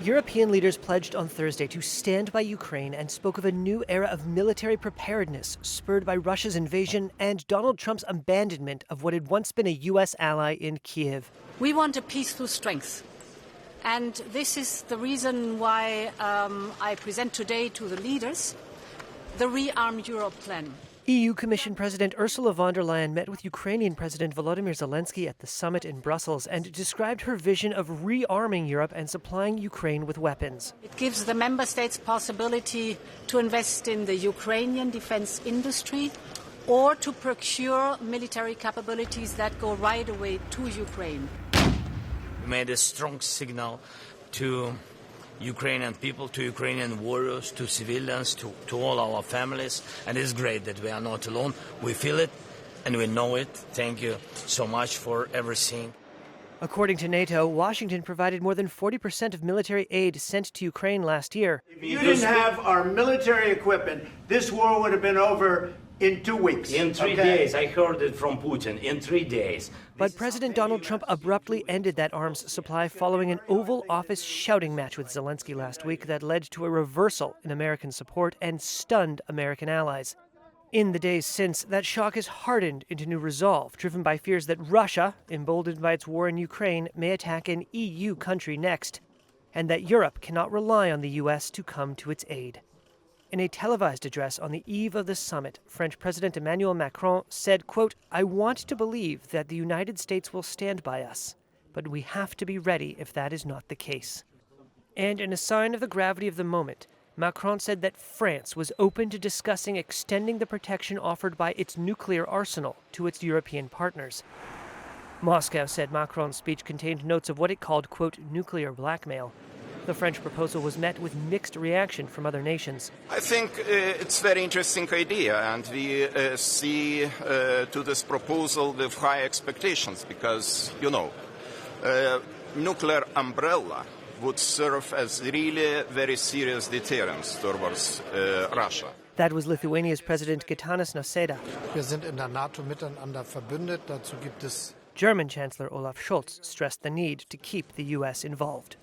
European leaders pledged on Thursday to stand by Ukraine and spoke of a new era of military preparedness spurred by Russia's invasion and Donald Trump's abandonment of what had once been a U.S. ally in Kiev. We want a peace through strength. And this is the reason why I present today to the leaders the Rearm Europe plan. EU Commission President Ursula von der Leyen met with Ukrainian President Volodymyr Zelensky at the summit in Brussels and described her vision of rearming Europe and supplying Ukraine with weapons. It gives the member states possibility to invest in the Ukrainian defense industry or to procure military capabilities that go right away to Ukraine. We made a strong signal to Ukrainian people, to Ukrainian warriors, to civilians, to all our families. And it's great that we are not alone. We feel it and we know it. Thank you so much for everything. According to NATO, Washington provided more than 40% of military aid sent to Ukraine last year. If you didn't have our military equipment, this war would have been over in 2 weeks. In 3 days. I heard it from Putin. In 3 days. But President Donald Trump abruptly ended that arms supply following an Oval Office shouting match with Zelensky last week that led to a reversal in American support and stunned American allies. In the days since, that shock has hardened into new resolve, driven by fears that Russia, emboldened by its war in Ukraine, may attack an EU country next, and that Europe cannot rely on the U.S. to come to its aid. In a televised address on the eve of the summit, French President Emmanuel Macron said, quote, "I want to believe that the United States will stand by us, but we have to be ready if that is not the case." And in a sign of the gravity of the moment, Macron said that France was open to discussing extending the protection offered by its nuclear arsenal to its European partners. Moscow said Macron's speech contained notes of what it called, quote, "nuclear blackmail." The French proposal was met with mixed reaction from other nations. I think it's a very interesting idea, and we see to this proposal with high expectations because, nuclear umbrella would serve as really very serious deterrence towards Russia. That was Lithuania's President Gitanas Nausėda. Wir sind in der NATO miteinander verbündet. Dazu gibt es German Chancellor Olaf Scholz stressed the need to keep the U.S. involved.